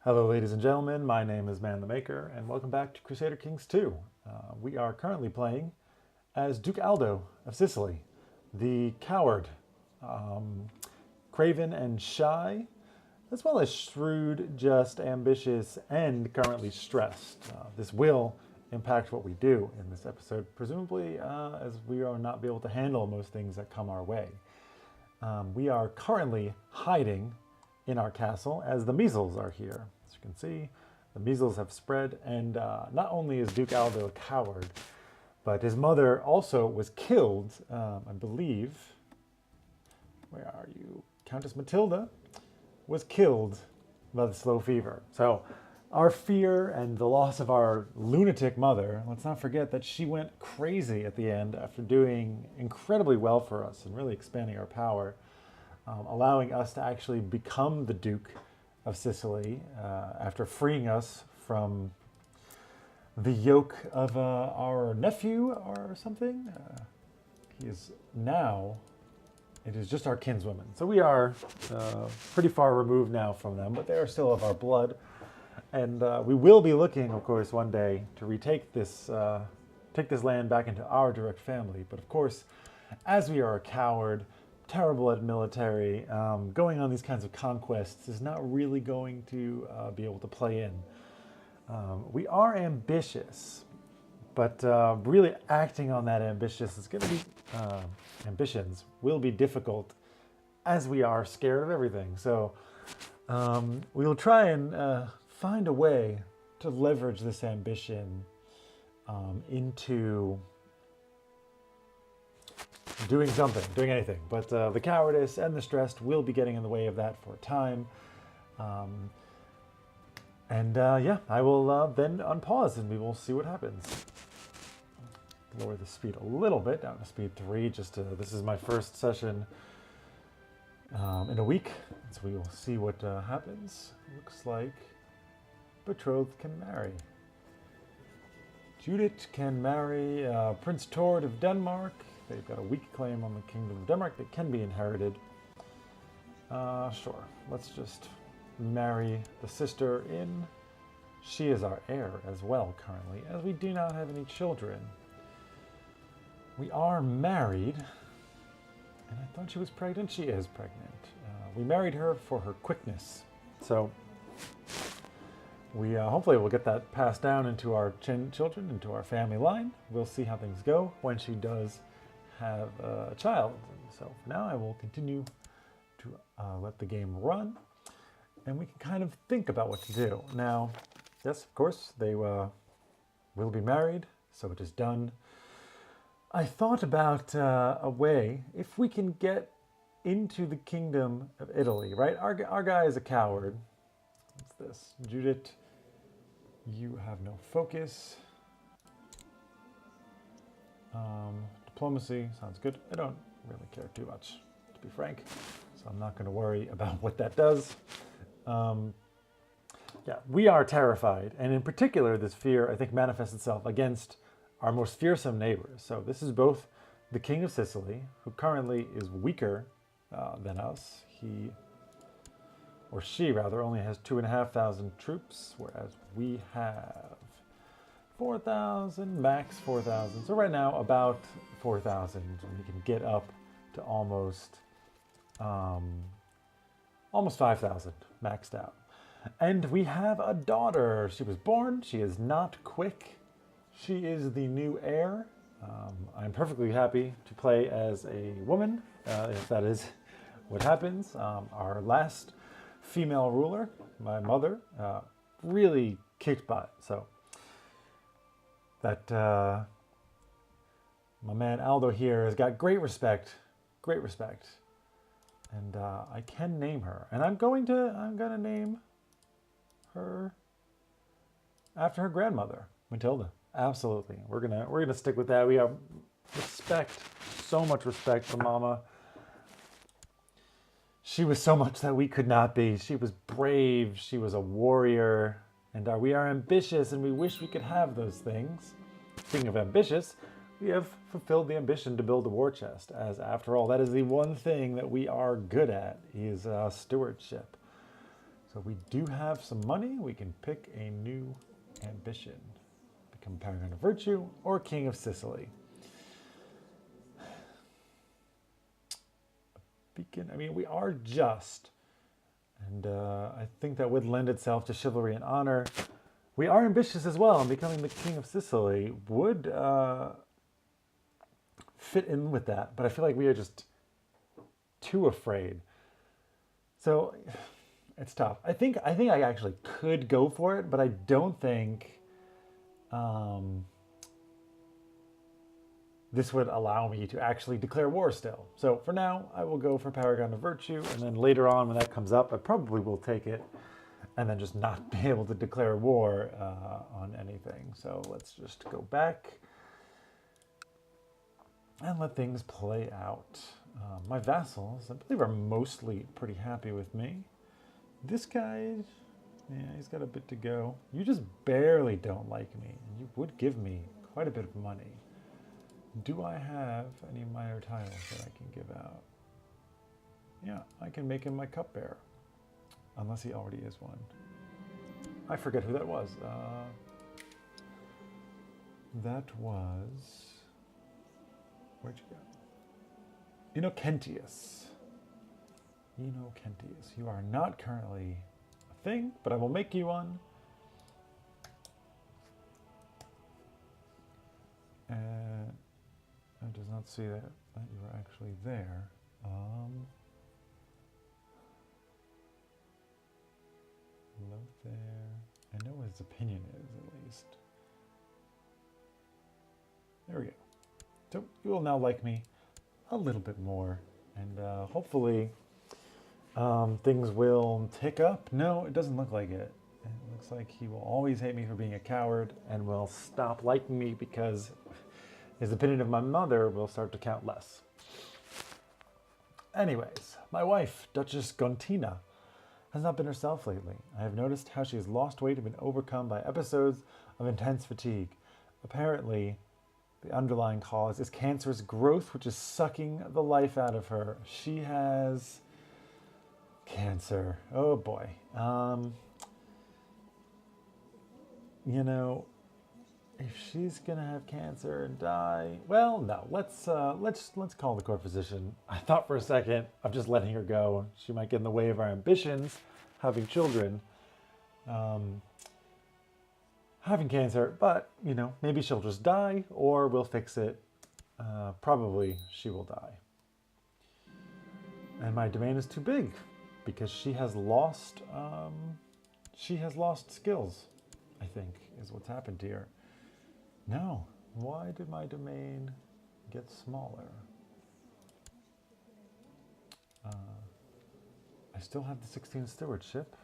Hello ladies and gentlemen, my name is ManTheMaker and welcome back to Crusader Kings II. We are currently playing as Duke Aldo of Sicily, the coward, craven and shy, as well as shrewd, just, ambitious, and currently stressed. This will impact what we do in this episode, presumably as we are not be able to handle most things that come our way. We are currently hiding in our castle as the measles are here. As you can see, the measles have spread, and not only is Duke Aldo a coward, but his mother also was killed, I believe. Where are you? Countess Matilda was killed by the slow fever. So our fear and the loss of our lunatic mother, let's not forget that she went crazy at the end after doing incredibly well for us and really expanding our power, allowing us to actually become the Duke of Sicily after freeing us from the yoke of our nephew or something. He is now, it is just our kinswoman. So we are pretty far removed now from them, but they are still of our blood. And we will be looking, of course, one day to retake this, take this land back into our direct family. But of course, as we are a coward, terrible at military, going on these kinds of conquests is not really going to be able to play in. We are ambitious, but really acting on that ambitions will be difficult as we are scared of everything. So we'll try and find a way to leverage this ambition into doing something, doing anything. But the cowardice and the stress will be getting in the way of that for a time. Yeah, I will then unpause and we will see what happens. Lower the speed a little bit, down to speed 3. This is my first session in a week, so we will see what happens. Looks like betrothed can marry. Judith can marry Prince Tord of Denmark. They've got a weak claim on the Kingdom of Denmark that can be inherited. Sure, let's just marry the sister in. She is our heir as well currently, as we do not have any children. We are married, and I thought she was pregnant. She is pregnant. We married her for her quickness. So we hopefully will get that passed down into our children, into our family line. We'll see how things go when she does have a child. So for now, I will continue to let the game run, and we can kind of think about what to do. Now, yes, of course, they will be married, so it is done. I thought about a way, if we can get into the Kingdom of Italy, right? Our guy is a coward. What's this? Judith, you have no focus. Diplomacy sounds good. I don't really care too much, to be frank, so I'm not going to worry about what that does. Yeah, we are terrified, and in particular, this fear, I think, manifests itself against our most fearsome neighbors. So this is both the King of Sicily, who currently is weaker than us. He, or she rather, only has 2,500 troops, whereas we have 4,000, max 4,000. So right now, about 4,000. We can get up to almost 5,000 maxed out. And we have a daughter. She was born. She is not quick. She is the new heir. I'm perfectly happy to play as a woman, if that is what happens. Our last female ruler, my mother, really kicked butt. So that my man Aldo here has got great respect, and I can name her, and I'm gonna name her after her grandmother, Matilda. Absolutely, we're gonna stick with that. We have respect, so much respect for Mama. She was so much that we could not be. She was brave. She was a warrior. And we are ambitious, and we wish we could have those things. Speaking of ambitious, we have fulfilled the ambition to build a war chest, as after all, that is the one thing that we are good at, is stewardship. So we do have some money. We can pick a new ambition. Become Paragon of Virtue or King of Sicily. Beacon, I mean, we are just. And I think that would lend itself to chivalry and honor. We are ambitious as well, and becoming the King of Sicily would fit in with that. But I feel like we are just too afraid. So it's tough. I think I actually could go for it, but I don't think this would allow me to actually declare war still. So for now, I will go for Paragon of Virtue, and then later on when that comes up, I probably will take it and then just not be able to declare war on anything. So let's just go back and let things play out. My vassals, I believe, are mostly pretty happy with me. This guy, yeah, he's got a bit to go. You just barely don't like me, and you would give me quite a bit of money. Do I have any minor titles that I can give out? Yeah, I can make him my cupbearer. Unless he already is one. I forget who that was. That was... Where'd you go? Innocentius. Innocentius. You are not currently a thing, but I will make you one. And it does not see that you are actually there. Love there. I know what his opinion is, at least. There we go. So you will now like me a little bit more, and hopefully things will tick up. No, it doesn't look like it. It looks like he will always hate me for being a coward and will stop liking me because his opinion of my mother will start to count less. Anyways, my wife, Duchess Gontina, has not been herself lately. I have noticed how she has lost weight and been overcome by episodes of intense fatigue. Apparently, the underlying cause is cancerous growth, which is sucking the life out of her. She has cancer. Oh boy. You know, if she's gonna have cancer and die, well, no. Let's call the court physician. I thought for a second of just letting her go. She might get in the way of our ambitions, having children, having cancer. But you know, maybe she'll just die, or we'll fix it. Probably she will die. And my domain is too big because she has lost. She has lost skills, I think, is what's happened here. No. Why did my domain get smaller? I still have the 16 stewardship.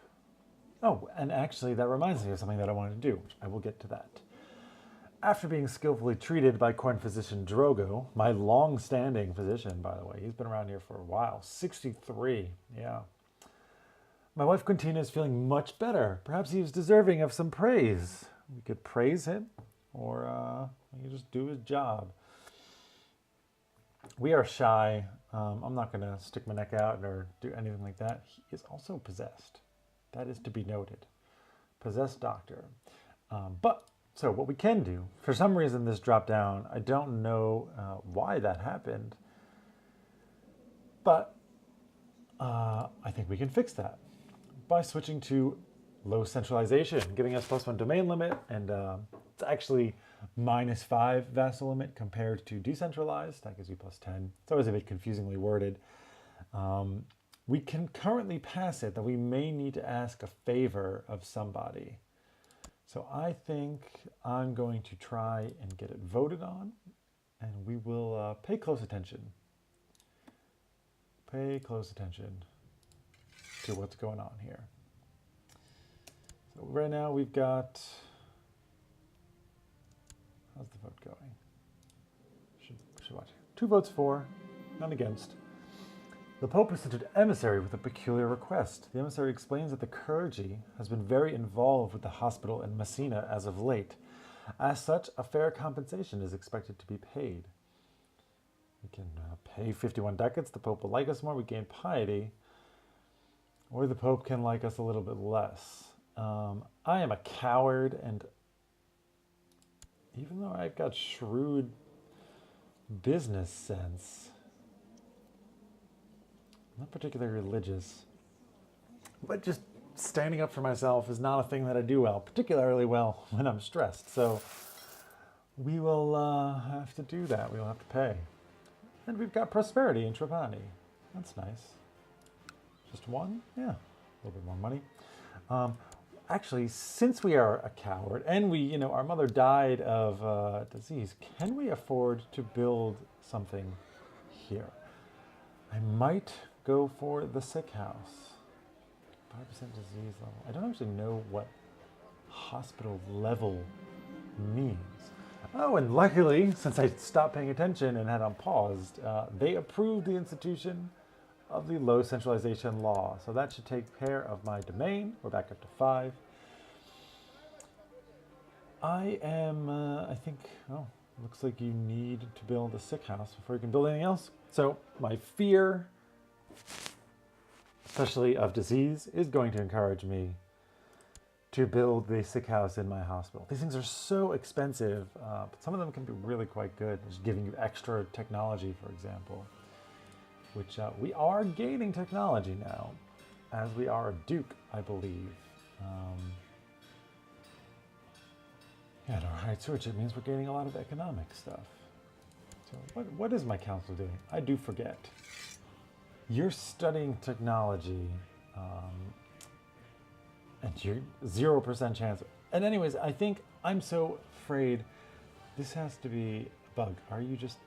Oh, and actually that reminds me of something that I wanted to do. I will get to that. After being skillfully treated by court physician Drogo, my long-standing physician, by the way, he's been around here for a while, 63, yeah. My wife Quintina is feeling much better. Perhaps he is deserving of some praise. We could praise him, or he could just do his job. We are shy. I'm not going to stick my neck out or do anything like that. He is also possessed. That is to be noted. Possessed doctor. So what we can do, for some reason this dropped down. I don't know why that happened. But I think we can fix that by switching to low centralization, giving us +1 domain limit, and it's actually -5 vassal limit compared to decentralized. That gives you +10. It's always a bit confusingly worded. We can currently pass it that we may need to ask a favor of somebody. So I think I'm going to try and get it voted on, and we will pay close attention. Pay close attention to what's going on here. So right now we've got, how's the vote going? Should watch. 2 votes for, none against. The Pope has sent an emissary with a peculiar request. The emissary explains that the clergy has been very involved with the hospital in Messina as of late. As such, a fair compensation is expected to be paid. We can pay 51 ducats. The Pope will like us more. We gain piety. Or the Pope can like us a little bit less. I am a coward, and even though I've got shrewd business sense, I'm not particularly religious. But just standing up for myself is not a thing that I do well, particularly well when I'm stressed. So we will have to do that. We will have to pay. And we've got prosperity in Trapani. That's nice. Just one? Yeah, a little bit more money. Actually, since we are a coward and our mother died of disease, can we afford to build something here? I might go for the sick house. 5% disease level. I don't actually know what hospital level means. Oh, and luckily, since I stopped paying attention and had on paused, they approved the institution of the low centralization law. So that should take care of my domain. We're back up to 5. I am, I think, looks like you need to build a sick house before you can build anything else. So my fear, especially of disease, is going to encourage me to build the sick house in my hospital. These things are so expensive, but some of them can be really quite good, just giving you extra technology, for example, which we are gaining technology now, as we are a duke, I believe. Yeah, and our high stewardship means we're gaining a lot of economic stuff. So what is my council doing? I do forget. You're studying technology, and you're 0% chance. And anyways, I think I'm so afraid this has to be a bug. Are you just...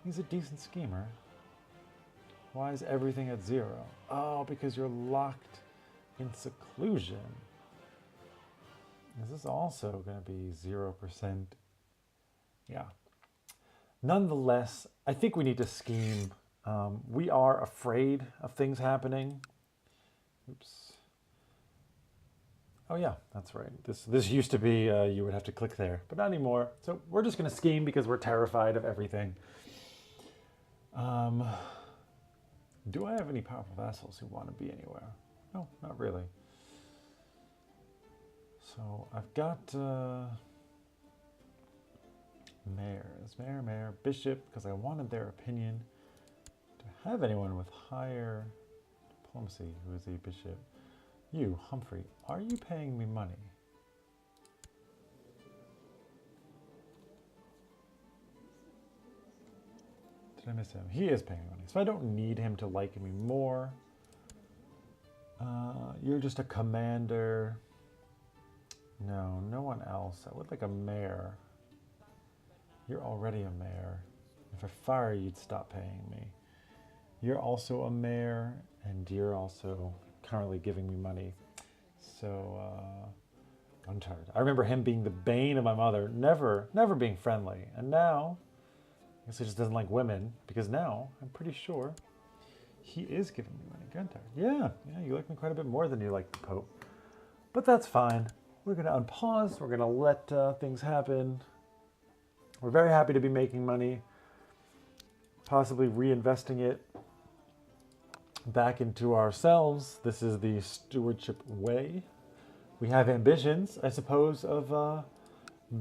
He's a decent schemer. Why is everything at 0? Oh, because you're locked in seclusion. This is also going to be 0%. Yeah. Nonetheless, I think we need to scheme. We are afraid of things happening. Oops. Oh yeah, that's right. This used to be you would have to click there, but not anymore. So we're just going to scheme because we're terrified of everything. Do I have any powerful vassals who want to be anywhere? No, not really. So I've got mayors, mayor, bishop, because I wanted their opinion. Do I have anyone with higher diplomacy who is a bishop? You, Humphrey, are you paying me money? Did I miss him? He is paying me money, so I don't need him to like me more. You're just a commander. No, no one else. I would like a mayor. You're already a mayor. If I fire you, you'd stop paying me. You're also a mayor, and you're also currently giving me money. So, Guntard. I remember him being the bane of my mother, never being friendly. And now, I guess he just doesn't like women, because now, I'm pretty sure, he is giving me money. Guntard. Yeah, you like me quite a bit more than you like the Pope. But that's fine. We're going to unpause. We're going to let things happen. We're very happy to be making money, possibly reinvesting it back into ourselves. This is the stewardship way. We have ambitions, I suppose, of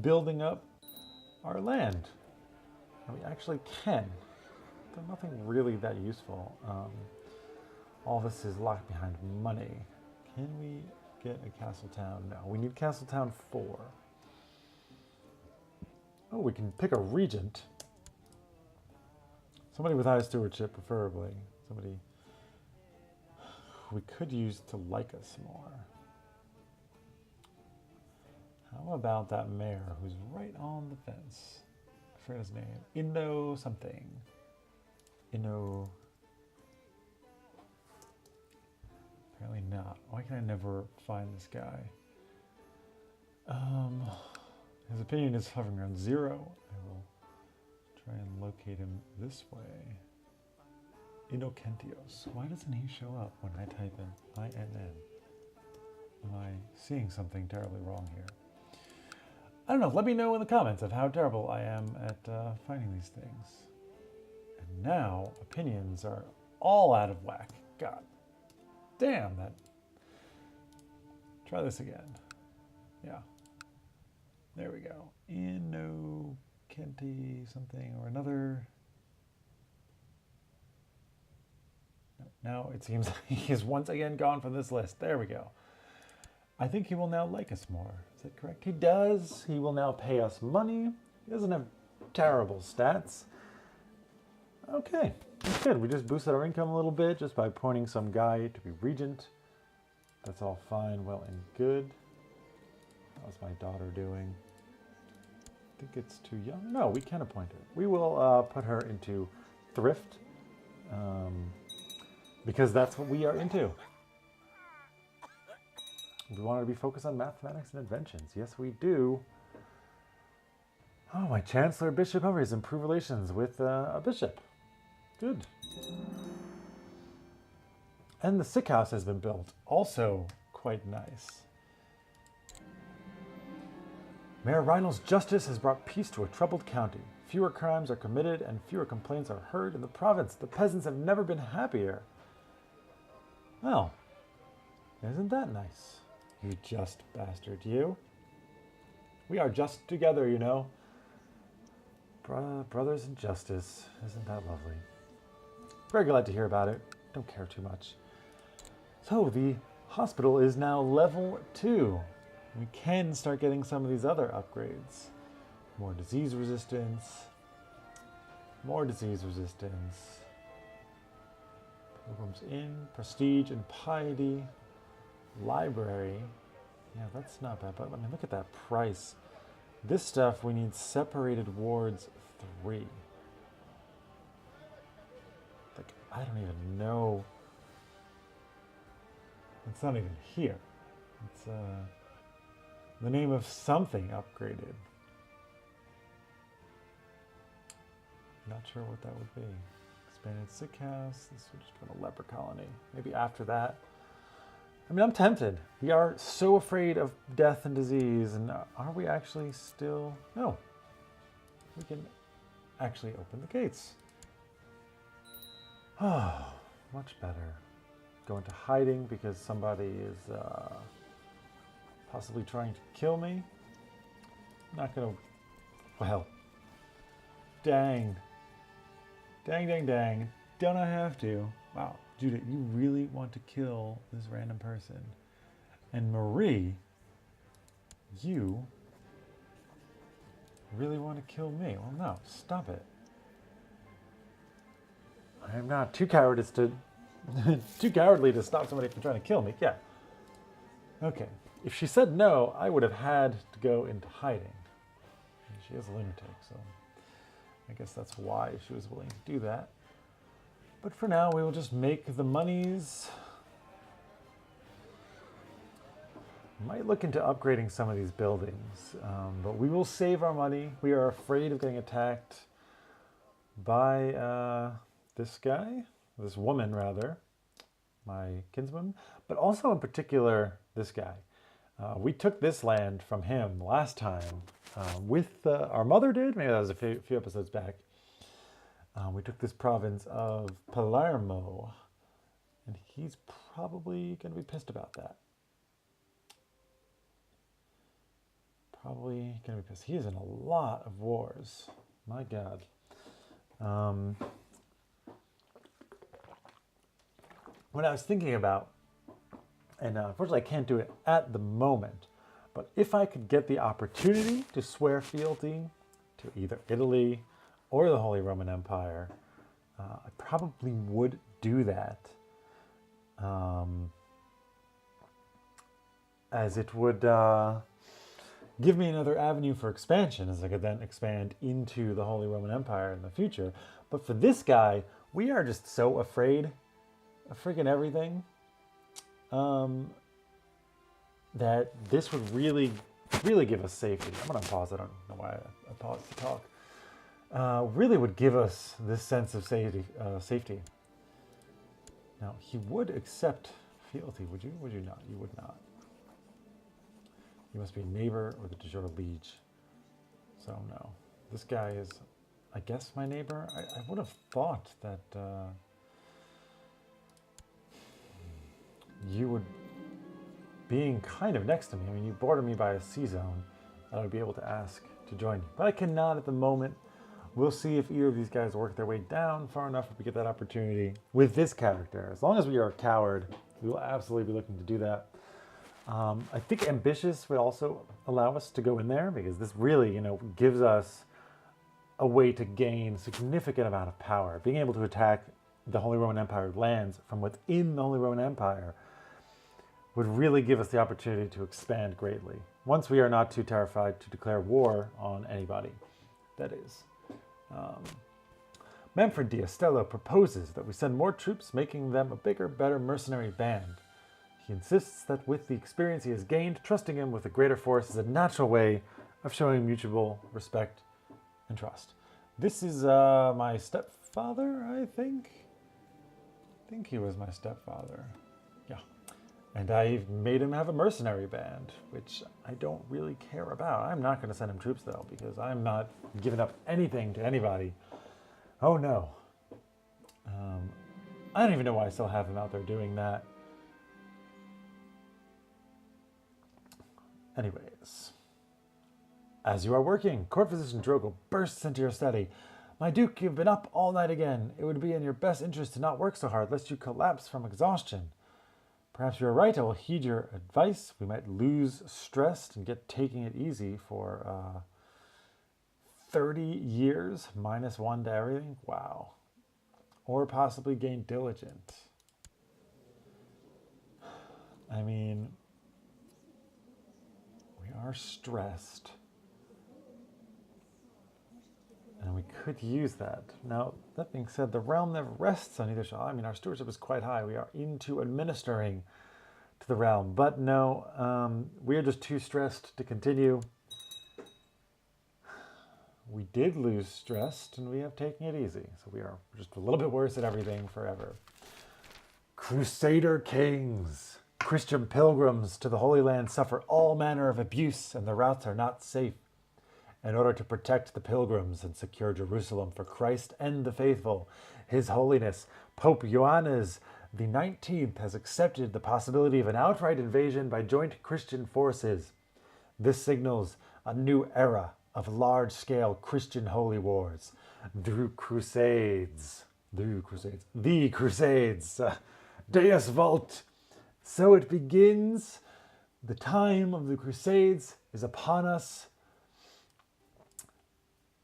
building up our land. And we actually can. But nothing really that useful. All this is locked behind money. Can we get a castle town? No, we need castle town 4. Oh, we can pick a regent. Somebody with high stewardship, preferably. Somebody we could use to like us more. How about that mayor who's right on the fence? I forget his name. Indo something. Indo... Apparently not. Why can I never find this guy? His opinion is hovering around 0. I will try and locate him this way. Inocentios. Why doesn't he show up when I type in INN? Am I seeing something terribly wrong here? I don't know. Let me know in the comments of how terrible I am at finding these things. And now, opinions are all out of whack. God. Damn that. Try this again. Yeah. There we go. Inno Kenti something or another. Now it seems he is once again gone from this list. There we go. I think he will now like us more. Is that correct? He does. He will now pay us money. He doesn't have terrible stats. Okay, that's good. We just boosted our income a little bit just by appointing some guy to be regent. That's all fine, well, and good. How's my daughter doing? I think it's too young. No, we can appoint her. We will put her into thrift because that's what we are into. We want her to be focused on mathematics and inventions. Yes, we do. Oh, my Chancellor Bishop has improved relations with a bishop. Good. And the sick house has been built. Also quite nice. Mayor Reinald's justice has brought peace to a troubled county. Fewer crimes are committed and fewer complaints are heard in the province. The peasants have never been happier. Well, isn't that nice? You just bastard, you. We are just together, you know. Brothers in justice. Isn't that lovely? Very glad to hear about it. Don't care too much. So the hospital is now level 2. We can start getting some of these other upgrades. More disease resistance. More disease resistance. Pilgrims Inn, prestige and piety. Library. Yeah, that's not bad, but I mean, look at that price. This stuff, we need separated wards 3. Like, I don't even know. It's not even here. It's the name of something upgraded. Not sure what that would be. Expanded sick house. This would just put a leper colony. Maybe after that. I mean, I'm tempted. We are so afraid of death and disease, and are we actually still? No. We can actually open the gates. Oh, much better. Go into hiding because somebody is possibly trying to kill me. I'm not gonna, well, dang. Dang, dang, dang. Don't I have to? Wow. Judith, you really want to kill this random person. And Marie, you really want to kill me. Well, no, stop it. I am not too cowardly to stop somebody from trying to kill me. Yeah. Okay. If she said no, I would have had to go into hiding. She is a lunatic, so I guess that's why she was willing to do that. But for now, we will just make the monies. Might look into upgrading some of these buildings, but we will save our money. We are afraid of getting attacked by this guy, this woman rather, my kinsman, but also in particular this guy. We took this land from him last time with our mother did. Maybe that was a few episodes back. We took this province of Palermo, and he's probably going to be pissed about that. Probably going to be pissed. He is in a lot of wars. My God. What I was thinking about, and unfortunately I can't do it at the moment, but if I could get the opportunity to swear fealty to either Italy or the Holy Roman Empire, I probably would do that, as it would give me another avenue for expansion, as I could then expand into the Holy Roman Empire in the future. But for this guy, we are just so afraid of freaking everything, that this would really, really give us safety. I'm going to pause. I don't know why I paused to talk. Really would give us this sense of safety. Now, he would accept fealty, would you? Would you not? You would not. You must be a neighbor or the de jure liege. So, no. This guy is, I guess, my neighbor. I would have thought that you would, being kind of next to me, I mean, you border me by a sea zone, I would be able to ask to join you. But I cannot at the moment. We'll see if either of these guys work their way down far enough if we get that opportunity. With this character, as long as we are a coward, we will absolutely be looking to do that. I think ambitious would also allow us to go in there, because this really, gives us a way to gain significant amount of power. Being able to attack the Holy Roman Empire lands from within the Holy Roman Empire would really give us the opportunity to expand greatly. Once we are not too terrified to declare war on anybody, that is. Manfred D'Astello proposes that we send more troops, making them a bigger, better mercenary band. He insists that with the experience he has gained, trusting him with a greater force is a natural way of showing mutual respect and trust. This is my stepfather, I think. I think he was my stepfather. Yeah. And I made him have a mercenary band, which I don't really care about. I'm not going to send him troops, though, because I'm not giving up anything to anybody. Oh, no. I don't even know why I still have him out there doing that. Anyways. As you are working, Court Physician Drogo bursts into your study. My Duke, you've been up all night again. It would be in your best interest to not work so hard, lest you collapse from exhaustion. Perhaps you're right. I will heed your advice. We might lose stressed and get taking it easy for 30 years, -1 to everything. Wow. Or possibly gain diligent. I mean, we are stressed. And we could use that. Now, that being said, the realm never rests on either side. I mean, our stewardship is quite high. We are into administering to the realm. But no, we are just too stressed to continue. We did lose stressed, and we have taken it easy. So we are just a little bit worse at everything forever. Crusader Kings. Christian pilgrims to the Holy Land suffer all manner of abuse, and the routes are not safe. In order to protect the pilgrims and secure Jerusalem for Christ and the faithful, His Holiness Pope Ioannes the 19th has accepted the possibility of an outright invasion by joint Christian forces. This signals a new era of large-scale Christian holy wars. The Crusades. Deus Vult. So it begins. The time of the Crusades is upon us.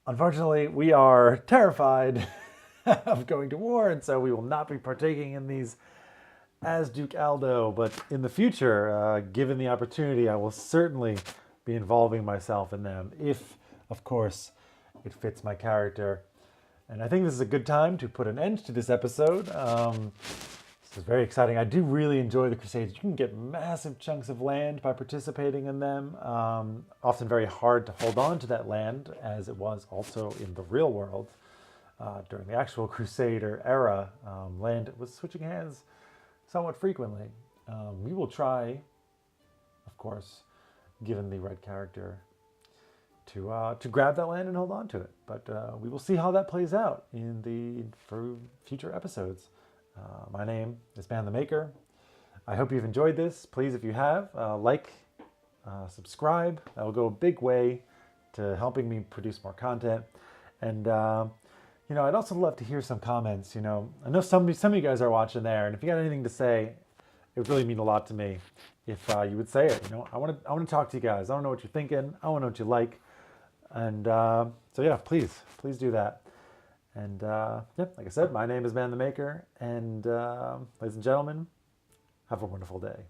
Unfortunately, we are terrified of going to war, and so we will not be partaking in these as Duke Aldo. But in the future, given the opportunity, I will certainly be involving myself in them if, of course, it fits my character. And I think this is a good time to put an end to this episode. This is very exciting. I do really enjoy the Crusades. You can get massive chunks of land by participating in them. Often very hard to hold on to that land, as it was also in the real world. During the actual Crusader era, land was switching hands somewhat frequently. We will try, of course, given the right character, to grab that land and hold on to it. But we will see how that plays out for future episodes. My name is ManTheMaker. I hope you've enjoyed this. Please, if you have, subscribe. That will go a big way to helping me produce more content. And, I'd also love to hear some comments. I know some of you guys are watching there, and if you got anything to say, it would really mean a lot to me if you would say it. I want to talk to you guys. I want to know what you're thinking. I want to know what you like. And so yeah, please do that. And like I said, my name is ManTheMaker, and ladies and gentlemen, have a wonderful day.